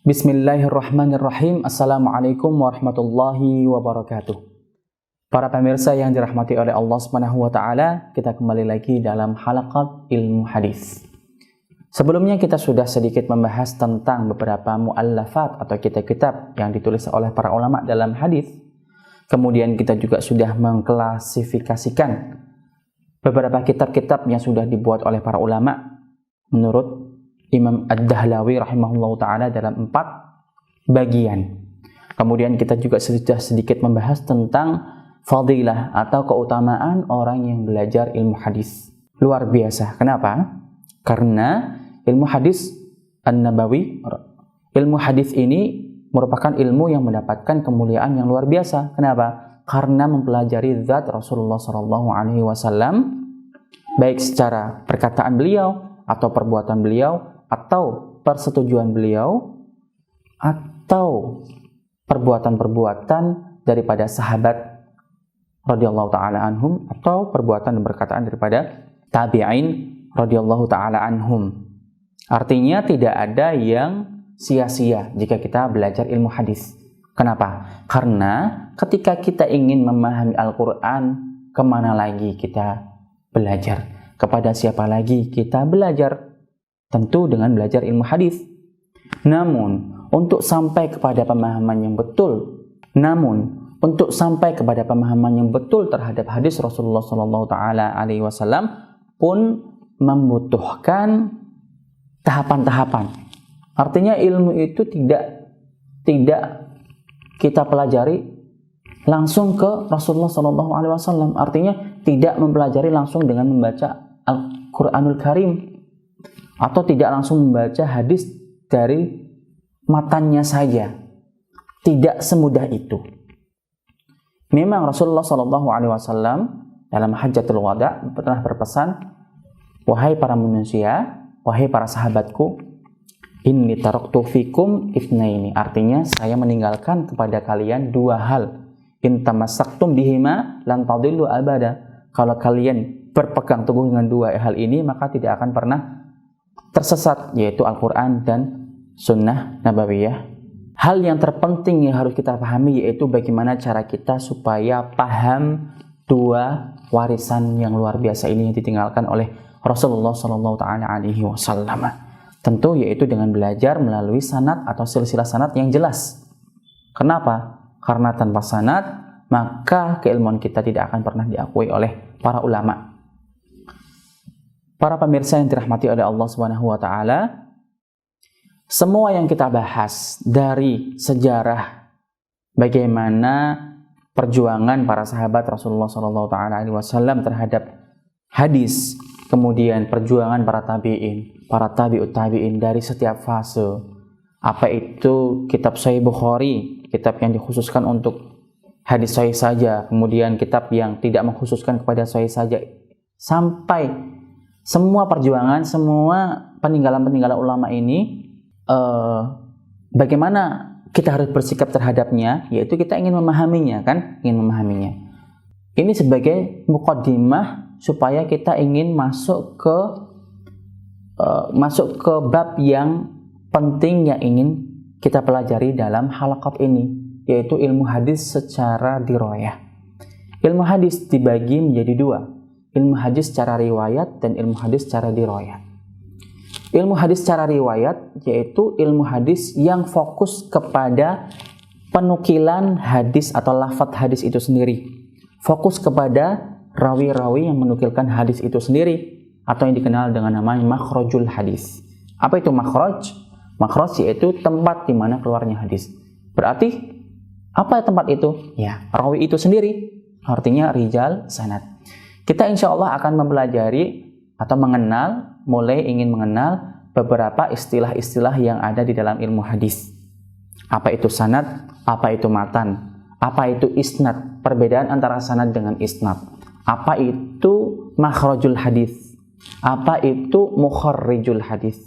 Bismillahirrahmanirrahim. Assalamualaikum warahmatullahi wabarakatuh. Para pemirsa yang dirahmati oleh Allah Subhanahu wa taala, kita kembali lagi dalam halaqat ilmu hadis. Sebelumnya kita sudah sedikit membahas tentang beberapa muallafat atau kitab-kitab yang ditulis oleh para ulama dalam hadis. Kemudian kita juga sudah mengklasifikasikan beberapa kitab-kitab yang sudah dibuat oleh para ulama menurut Imam Ad-Dahlawi rahimahullahu ta'ala dalam 4 bagian. Kemudian kita juga sudah sedikit membahas tentang fadilah atau keutamaan orang yang belajar ilmu hadis. Luar biasa. Kenapa? Karena ilmu hadis An-Nabawi, ilmu hadis ini merupakan ilmu yang mendapatkan kemuliaan yang luar biasa. Kenapa? Karena mempelajari zat Rasulullah SAW, baik secara perkataan beliau atau perbuatan beliau, atau persetujuan beliau, atau perbuatan-perbuatan daripada sahabat radhiyallahu ta'ala anhum, atau perbuatan dan perkataan daripada tabi'in radhiyallahu ta'ala anhum. Artinya tidak ada yang sia-sia jika kita belajar ilmu hadis. Kenapa? Karena ketika kita ingin memahami Al-Quran, kemana lagi kita belajar? Kepada siapa lagi kita belajar? Tentu dengan belajar ilmu hadis. Namun, untuk sampai kepada pemahaman yang betul, terhadap hadis Rasulullah SAW pun membutuhkan tahapan-tahapan. Artinya ilmu itu tidak kita pelajari langsung ke Rasulullah SAW. Artinya tidak mempelajari langsung dengan membaca Al-Quranul Karim, atau tidak langsung membaca hadis dari matanya saja. Tidak semudah itu. Memang Rasulullah SAW dalam Hajjatul Wada pernah berpesan, wahai para manusia, wahai para sahabatku, inni taraktu fikum itsnaini. Artinya saya meninggalkan kepada kalian 2 hal. In tamassaktum bihima lan tadillu abada. Kalau kalian berpegang teguh dengan 2 hal ini, maka tidak akan pernah tersesat, yaitu Al-Quran dan Sunnah Nabawiyah. Hal yang terpenting yang harus kita pahami yaitu bagaimana cara kita supaya paham 2 warisan yang luar biasa ini yang ditinggalkan oleh Rasulullah SAW. Tentu yaitu dengan belajar melalui sanad atau silsilah sanad yang jelas. Kenapa? Karena tanpa sanad maka keilmuan kita tidak akan pernah diakui oleh para ulama. Para pemirsa yang dirahmati oleh Allah Subhanahu wa taala, semua yang kita bahas dari sejarah bagaimana perjuangan para sahabat Rasulullah SAW terhadap hadis, kemudian perjuangan para tabi'in, para tabi'ut tabi'in dari setiap fase, apa itu kitab Sahih Bukhari, kitab yang dikhususkan untuk hadis sahih saja, kemudian kitab yang tidak mengkhususkan kepada sahih saja, sampai semua perjuangan, semua peninggalan-peninggalan ulama ini, bagaimana kita harus bersikap terhadapnya, yaitu kita ingin memahaminya, kan? Ingin memahaminya. Ini sebagai muqaddimah supaya kita ingin masuk ke bab yang penting yang ingin kita pelajari dalam halaqat ini, yaitu ilmu hadis secara dirayah. Ilmu hadis dibagi menjadi 2. Ilmu hadis secara riwayat dan ilmu hadis secara dirayah. Ilmu hadis secara riwayat yaitu ilmu hadis yang fokus kepada penukilan hadis atau lafadz hadis itu sendiri. Fokus kepada rawi-rawi yang menukilkan hadis itu sendiri, atau yang dikenal dengan nama makhrajul hadis. Apa itu makhraj? Makhraj yaitu tempat di mana keluarnya hadis. Berarti apa tempat itu? Ya, rawi itu sendiri. Artinya rijal sanad. Kita insya Allah akan mempelajari atau mulai ingin mengenal beberapa istilah-istilah yang ada di dalam ilmu hadis. Apa itu sanad? Apa itu matan? Apa itu isnad? Perbedaan antara sanad dengan isnad. Apa itu makhrajul hadis? Apa itu mukharrijul hadis?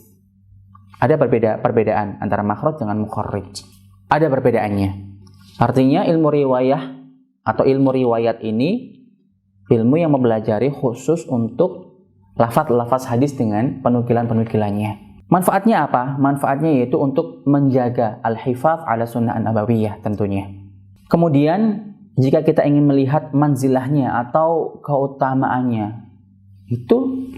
Ada perbedaan antara makhraj dengan mukharrij. Ada perbedaannya. Artinya ilmu riwayah atau ilmu riwayat ini ilmu yang mempelajari khusus untuk lafaz-lafaz hadis dengan penukilan-penukilannya. Manfaatnya apa? Manfaatnya yaitu untuk menjaga al-hifadz ala sunnah an-nabawiyah tentunya. Kemudian jika kita ingin melihat manzilahnya atau keutamaannya, itu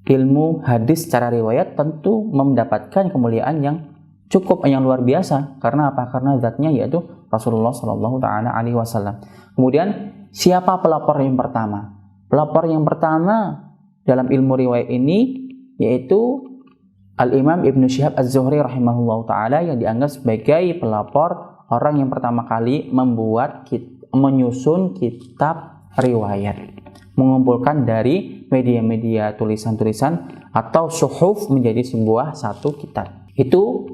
ilmu hadis secara riwayat tentu mendapatkan kemuliaan yang cukup, yang luar biasa. Karena apa? Karena zatnya yaitu Rasulullah Shallallahu Taala Alaihi Wasallam. Kemudian siapa pelapor yang pertama? Pelapor yang pertama dalam ilmu riwayat ini yaitu Al-Imam Ibnu Syihab Az-Zuhri rahimahullah ta'ala, yang dianggap sebagai pelapor, orang yang pertama kali menyusun kitab riwayat, mengumpulkan dari media-media tulisan-tulisan atau suhuf menjadi sebuah satu kitab. Itu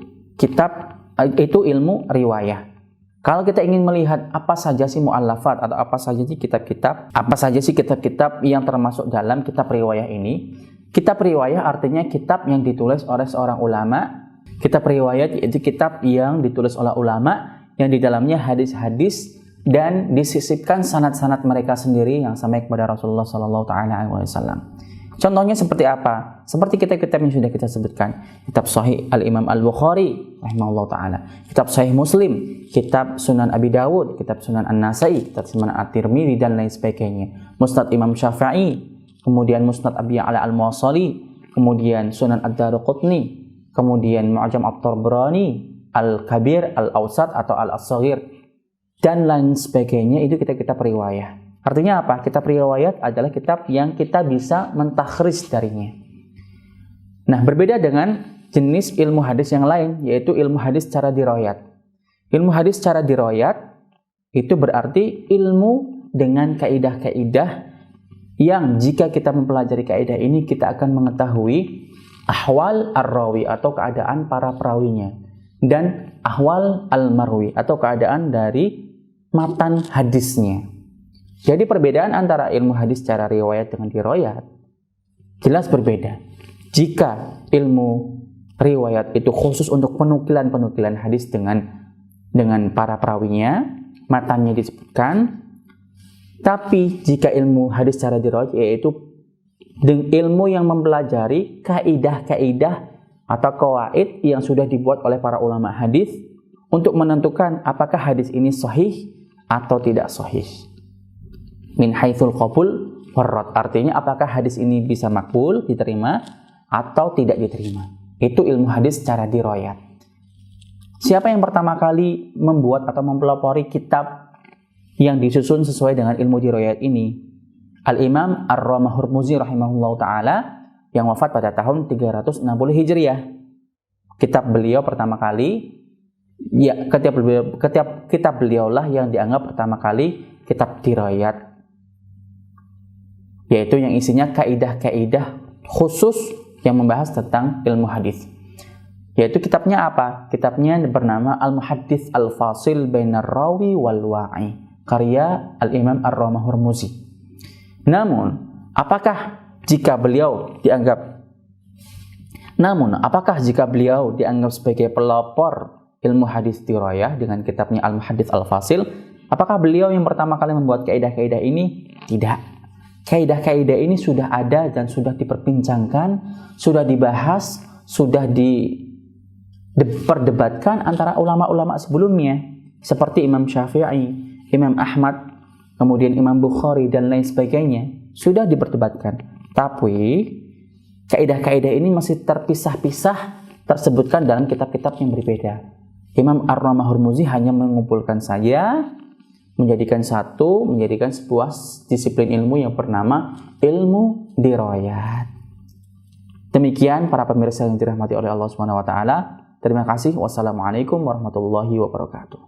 ilmu riwayat. Kalau kita ingin melihat apa saja sih mu'allafat atau apa saja sih kitab-kitab yang termasuk dalam kitab riwayat ini. Kitab riwayat artinya kitab yang ditulis oleh seorang ulama. Kitab riwayat yaitu kitab yang ditulis oleh ulama, yang di dalamnya hadis-hadis dan disisipkan sanad-sanad mereka sendiri yang sampai kepada Rasulullah Sallallahu Alaihi Wasallam. Contohnya seperti apa? Seperti kitab-kitab yang sudah kita sebutkan. Kitab Sahih Al-Imam Al-Bukhari rahimahullah ta'ala, kitab Sahih Muslim, kitab Sunan Abi Dawud, kitab Sunan An-Nasai, kitab Sunan At-Tirmidzi dan lain sebagainya. Musnad Imam Syafi'i, kemudian Musnad Abi Ya'la Al-Muwassali, kemudian Sunan Ad-Daruqutni, kemudian Mu'jam At-Tabrani, Al-Kabir, Al-Awsat atau Al-Asghir dan lain sebagainya. Itu kitab-kitab riwayat. Artinya apa? Kitab riwayat adalah kitab yang kita bisa mentakhrij darinya. Nah, berbeda dengan jenis ilmu hadis yang lain, yaitu ilmu hadis secara dirayat. Ilmu hadis secara dirayat itu berarti ilmu dengan kaidah-kaidah yang jika kita mempelajari kaidah ini kita akan mengetahui ahwal ar-rawi atau keadaan para perawinya, dan ahwal al-marwi atau keadaan dari matan hadisnya. Jadi perbedaan antara ilmu hadis secara riwayat dengan dirayat jelas berbeda. Jika ilmu riwayat itu khusus untuk penukilan hadis dengan para perawinya, matanya disebutkan. Tapi jika ilmu hadis secara dirayat yaitu ilmu yang mempelajari kaidah-kaidah atau qawaid yang sudah dibuat oleh para ulama hadis untuk menentukan apakah hadis ini sahih atau tidak sahih. Min haitsul qabul warad, artinya apakah hadis ini bisa makbul, diterima atau tidak diterima. Itu ilmu hadis secara dirayat. Siapa yang pertama kali membuat atau mempelopori kitab yang disusun sesuai dengan ilmu dirayat ini? Al-Imam Ar-Ramah-Hurmuzi rahimahullah ta'ala, yang wafat pada tahun 360 Hijriah. Kitab beliau pertama kali, kitab beliau lah yang dianggap pertama kali kitab dirayat, yaitu yang isinya kaidah-kaidah khusus yang membahas tentang ilmu hadis. Yaitu kitabnya apa? Kitabnya bernama Al-Muhaddits Al-Fasil Bainar Rawi wal Wa'i, karya Al-Imam Ar-Ramah-Hurmuzi. Namun, apakah jika beliau dianggap sebagai pelopor ilmu hadis dirayah dengan kitabnya Al-Muhaddits Al-Fasil, apakah beliau yang pertama kali membuat kaidah-kaidah ini? Tidak. Kaidah-kaidah ini sudah ada dan sudah diperbincangkan, sudah dibahas, sudah diperdebatkan antara ulama-ulama sebelumnya, seperti Imam Syafi'i, Imam Ahmad, kemudian Imam Bukhari dan lain sebagainya, sudah diperdebatkan. Tapi kaidah-kaidah ini masih terpisah-pisah, tersebutkan dalam kitab-kitab yang berbeda. Imam Ar-Ramah-Hurmuzi hanya mengumpulkan saja, menjadikan sebuah disiplin ilmu yang bernama ilmu dirayat. Demikian para pemirsa yang dirahmati oleh Allah Subhanahu wa taala. Terima kasih. Wassalamualaikum warahmatullahi wabarakatuh.